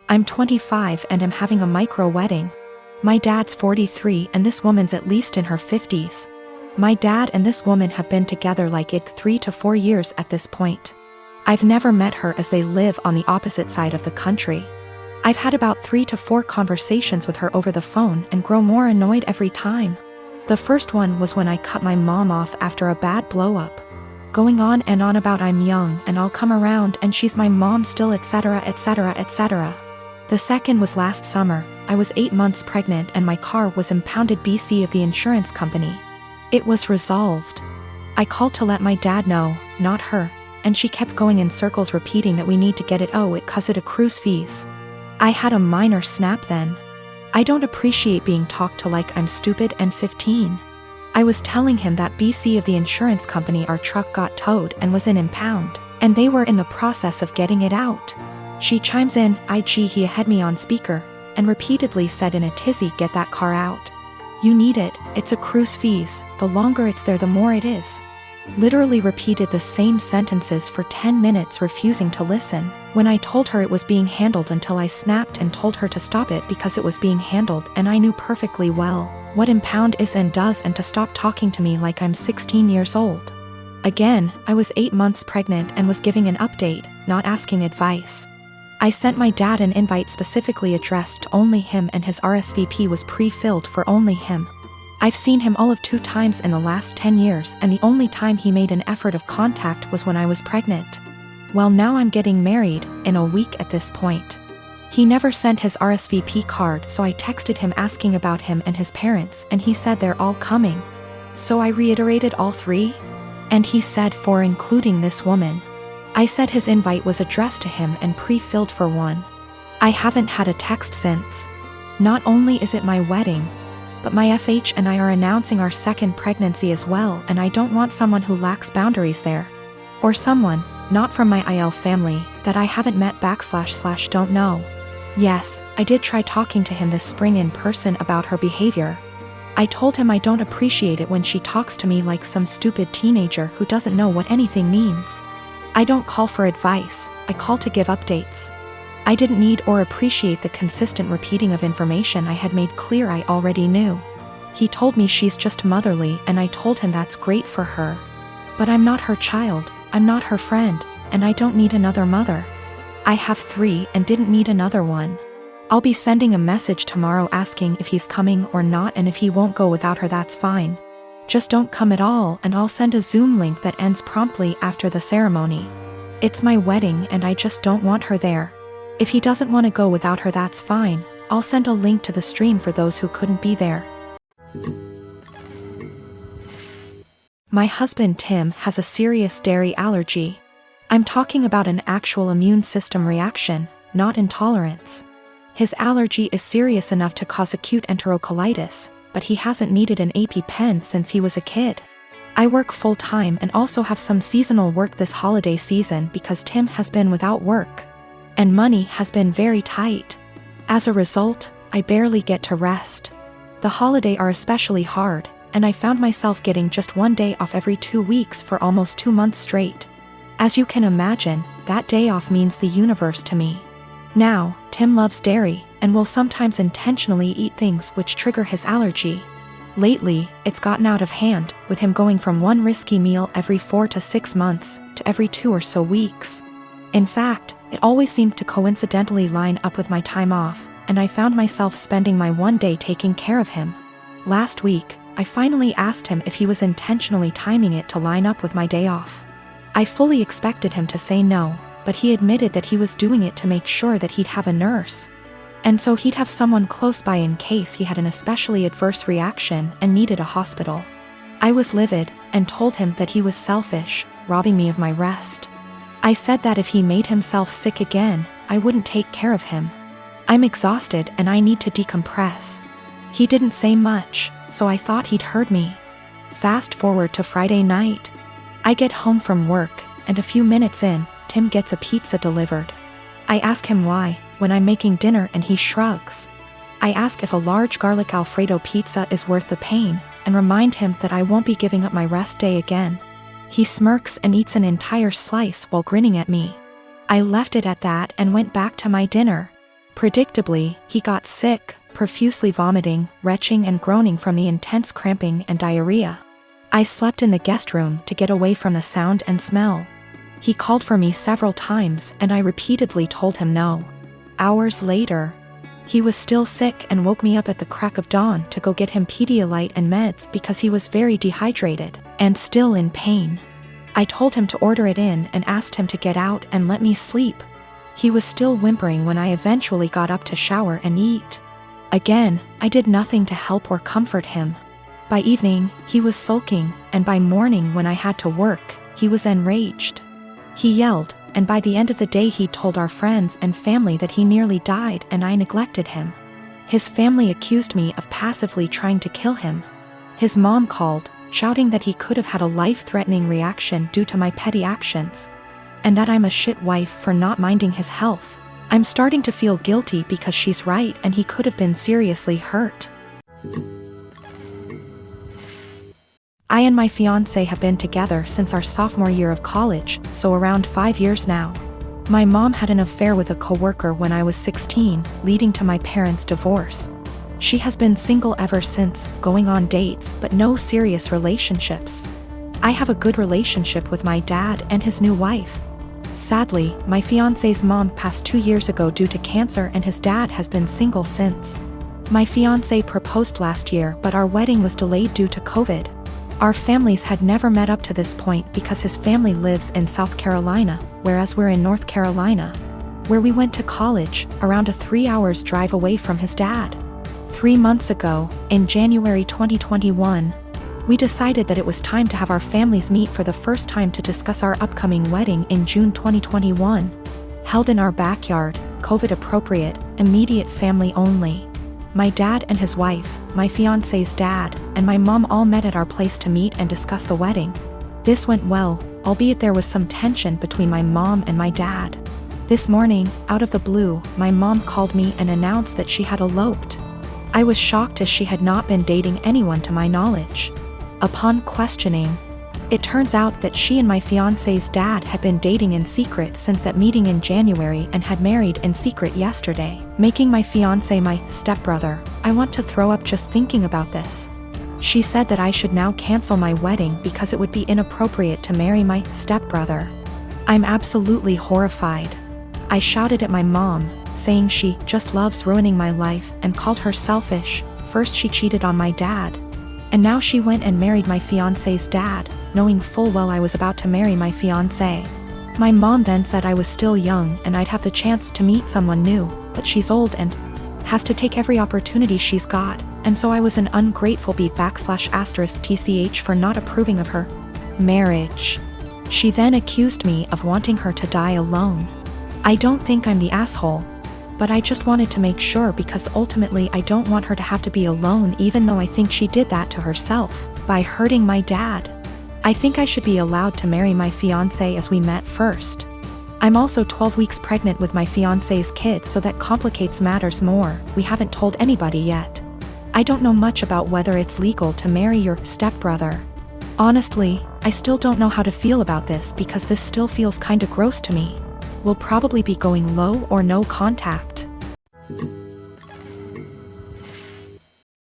I'm 25 and am having a micro wedding. My dad's 43 and this woman's at least in her 50s. My dad and this woman have been together like 3 to 4 years at this point. I've never met her as they live on the opposite side of the country. I've had about 3 to 4 conversations with her over the phone and grow more annoyed every time. The first one was when I cut my mom off after a bad blow-up. Going on and on about I'm young and I'll come around and she's my mom still, etc, etc, etc. The second was last summer. I was 8 months pregnant and my car was impounded BC of the insurance company. It was resolved. I called to let my dad know, not her, and she kept going in circles repeating that we need to get it cause it accrues fees. I had a minor snap then. I don't appreciate being talked to like I'm stupid and 15. I was telling him that BC of the insurance company our truck got towed and was in impound, and they were in the process of getting it out. She chimes in, he had me on speaker, and repeatedly said in a tizzy, get that car out. You need it, it's accrues fees, the longer it's there the more it is. Literally repeated the same sentences for 10 minutes refusing to listen, when I told her it was being handled until I snapped and told her to stop it because it was being handled and I knew perfectly well what impound is and does and to stop talking to me like I'm 16 years old. Again, I was 8 months pregnant and was giving an update, not asking advice. I sent my dad an invite specifically addressed to only him and his RSVP was pre-filled for only him. I've seen him all of 2 times in the last 10 years and the only time he made an effort of contact was when I was pregnant. Well, now I'm getting married, in a week at this point. He never sent his RSVP card, so I texted him asking about him and his parents and he said they're all coming. So I reiterated all 3? And he said 4 including this woman. I said his invite was addressed to him and pre-filled for 1. I haven't had a text since. Not only is it my wedding, but my FH and I are announcing our 2nd pregnancy as well and I don't want someone who lacks boundaries there. Or someone, not from my IL family, that I haven't met / don't know. Yes, I did try talking to him this spring in person about her behavior. I told him I don't appreciate it when she talks to me like some stupid teenager who doesn't know what anything means. I don't call for advice, I call to give updates. I didn't need or appreciate the consistent repeating of information I had made clear I already knew. He told me she's just motherly and I told him that's great for her. But I'm not her child, I'm not her friend, and I don't need another mother. I have 3 and didn't need another one. I'll be sending a message tomorrow asking if he's coming or not and if he won't go without her that's fine. Just don't come at all and I'll send a Zoom link that ends promptly after the ceremony. It's my wedding and I just don't want her there. If he doesn't want to go without her that's fine, I'll send a link to the stream for those who couldn't be there. My husband Tim has a serious dairy allergy. I'm talking about an actual immune system reaction, not intolerance. His allergy is serious enough to cause acute enterocolitis, but he hasn't needed an EpiPen since he was a kid. I work full-time and also have some seasonal work this holiday season because Tim has been without work. And money has been very tight. As a result, I barely get to rest. The holidays are especially hard, and I found myself getting just 1 day off every 2 weeks for almost 2 months straight. As you can imagine, that day off means the universe to me. Now, Tim loves dairy, and will sometimes intentionally eat things which trigger his allergy. Lately, it's gotten out of hand, with him going from 1 risky meal every 4 to 6 months, to every 2 or so weeks. In fact, it always seemed to coincidentally line up with my time off, and I found myself spending my 1 day taking care of him. Last week, I finally asked him if he was intentionally timing it to line up with my day off. I fully expected him to say no, but he admitted that he was doing it to make sure that he'd have a nurse. And so he'd have someone close by in case he had an especially adverse reaction and needed a hospital. I was livid, and told him that he was selfish, robbing me of my rest. I said that if he made himself sick again, I wouldn't take care of him. I'm exhausted and I need to decompress. He didn't say much, so I thought he'd heard me. Fast forward to Friday night. I get home from work, and a few minutes in, Tim gets a pizza delivered. I ask him why, when I'm making dinner, and he shrugs. I ask if a large garlic Alfredo pizza is worth the pain, and remind him that I won't be giving up my rest day again. He smirks and eats an entire slice while grinning at me. I left it at that and went back to my dinner. Predictably, he got sick, profusely vomiting, retching and groaning from the intense cramping and diarrhea. I slept in the guest room to get away from the sound and smell. He called for me several times and I repeatedly told him no. Hours later, he was still sick and woke me up at the crack of dawn to go get him Pedialyte and meds because he was very dehydrated and still in pain. I told him to order it in and asked him to get out and let me sleep. He was still whimpering when I eventually got up to shower and eat. Again, I did nothing to help or comfort him. By evening, he was sulking, and by morning when I had to work, he was enraged. He yelled, and by the end of the day he told our friends and family that he nearly died and I neglected him. His family accused me of passively trying to kill him. His mom called, shouting that he could have had a life-threatening reaction due to my petty actions, and that I'm a shit wife for not minding his health. I'm starting to feel guilty because she's right and he could have been seriously hurt. I and my fiancé have been together since our sophomore year of college, so around 5 years now. My mom had an affair with a coworker when I was 16, leading to my parents' divorce. She has been single ever since, going on dates but no serious relationships. I have a good relationship with my dad and his new wife. Sadly, my fiancé's mom passed 2 years ago due to cancer and his dad has been single since. My fiancé proposed last year but our wedding was delayed due to COVID. Our families had never met up to this point because his family lives in South Carolina, whereas we're in North Carolina, where we went to college, around a 3 hours drive away from his dad. 3 months ago, in January 2021, we decided that it was time to have our families meet for the first time to discuss our upcoming wedding in June 2021. Held in our backyard, COVID appropriate, immediate family only. My dad and his wife, my fiancé's dad, and my mom all met at our place to meet and discuss the wedding. This went well, albeit there was some tension between my mom and my dad. This morning, out of the blue, my mom called me and announced that she had eloped. I was shocked as she had not been dating anyone to my knowledge. Upon questioning, it turns out that she and my fiancé's dad had been dating in secret since that meeting in January and had married in secret yesterday, making my fiancé my stepbrother. I want to throw up just thinking about this. She said that I should now cancel my wedding because it would be inappropriate to marry my stepbrother. I'm absolutely horrified. I shouted at my mom, saying she just loves ruining my life and called her selfish. First she cheated on my dad, and now she went and married my fiancé's dad, knowing full well I was about to marry my fiancé. My mom then said I was still young and I'd have the chance to meet someone new, but she's old and has to take every opportunity she's got, and so I was an ungrateful **tch for not approving of her marriage. She then accused me of wanting her to die alone. I don't think I'm the asshole, but I just wanted to make sure because ultimately I don't want her to have to be alone, even though I think she did that to herself by hurting my dad. I think I should be allowed to marry my fiancé as we met first. I'm also 12 weeks pregnant with my fiancé's kid, so that complicates matters more. We haven't told anybody yet. I don't know much about whether it's legal to marry your stepbrother. Honestly, I still don't know how to feel about this because this still feels kinda gross to me. We'll probably be going low or no contact.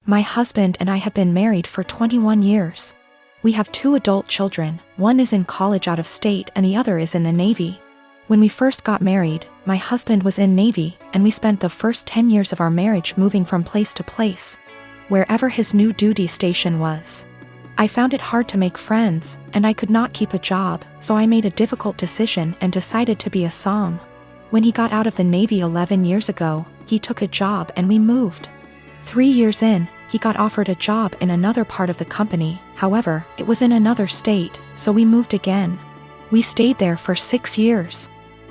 My husband and I have been married for 21 years. We have 2 adult children, one is in college out of state and the other is in the Navy. When we first got married, my husband was in Navy and we spent the first 10 years of our marriage moving from place to place, wherever his new duty station was. I found it hard to make friends, and I could not keep a job, so I made a difficult decision and decided to be a som. When he got out of the Navy 11 years ago, he took a job and we moved. 3 years in, he got offered a job in another part of the company, however, it was in another state, so we moved again. We stayed there for 6 years.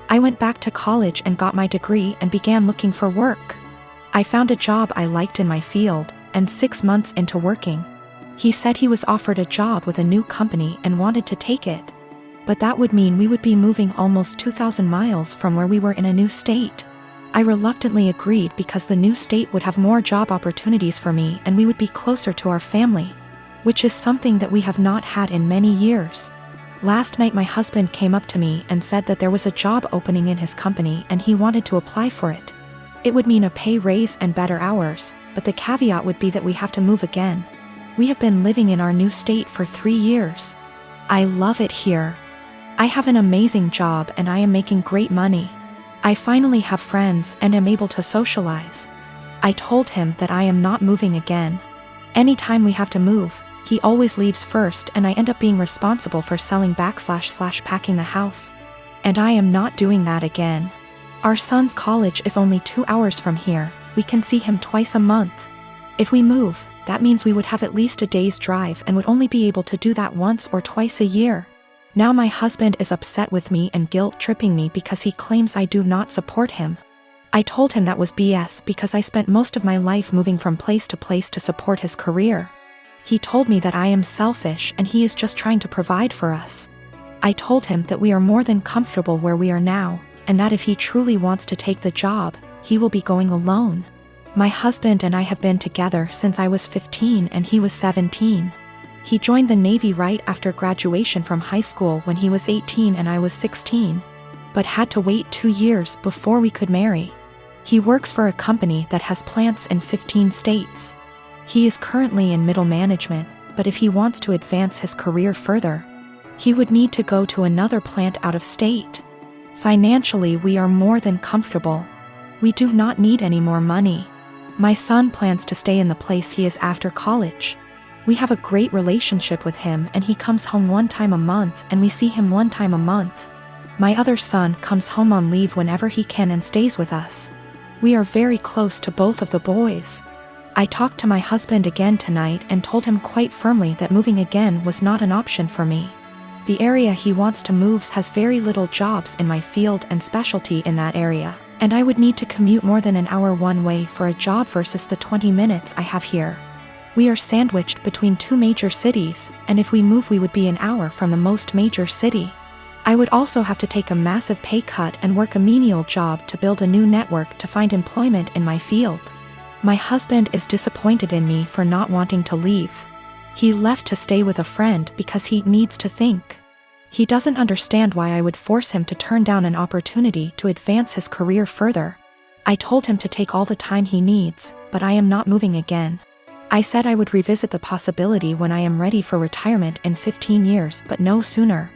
I went back to college and got my degree and began looking for work. I found a job I liked in my field, and 6 months into working, he said he was offered a job with a new company and wanted to take it. But that would mean we would be moving almost 2,000 miles from where we were in a new state. I reluctantly agreed because the new state would have more job opportunities for me and we would be closer to our family, which is something that we have not had in many years. Last night my husband came up to me and said that there was a job opening in his company and he wanted to apply for it. It would mean a pay raise and better hours, but the caveat would be that we have to move again. We have been living in our new state for 3 years. I love it here. I have an amazing job and I am making great money. I finally have friends and am able to socialize. I told him that I am not moving again. Anytime we have to move, he always leaves first and I end up being responsible for selling / packing the house. And I am not doing that again. Our son's college is only 2 hours from here. We can see him twice a month. If we move, that means we would have at least a day's drive and would only be able to do that once or twice a year. Now my husband is upset with me and guilt-tripping me because he claims I do not support him. I told him that was BS because I spent most of my life moving from place to place to support his career. He told me that I am selfish and he is just trying to provide for us. I told him that we are more than comfortable where we are now, and that if he truly wants to take the job, he will be going alone. My husband and I have been together since I was 15 and he was 17. He joined the Navy right after graduation from high school when he was 18 and I was 16, but had to wait 2 years before we could marry. He works for a company that has plants in 15 states. He is currently in middle management, but if he wants to advance his career further, he would need to go to another plant out of state. Financially, we are more than comfortable. We do not need any more money. My son plans to stay in the place he is after college. We have a great relationship with him and he comes home 1 time a month and we see him 1 time a month. My other son comes home on leave whenever he can and stays with us. We are very close to both of the boys. I talked to my husband again tonight and told him quite firmly that moving again was not an option for me. The area he wants to move has very little jobs in my field and specialty in that area, and I would need to commute more than an hour one way for a job versus the 20 minutes I have here. We are sandwiched between 2 major cities, and if we move we would be an hour from the most major city. I would also have to take a massive pay cut and work a menial job to build a new network to find employment in my field. My husband is disappointed in me for not wanting to leave. He left to stay with a friend because he needs to think. He doesn't understand why I would force him to turn down an opportunity to advance his career further. I told him to take all the time he needs, but I am not moving again. I said I would revisit the possibility when I am ready for retirement in 15 years, but no sooner.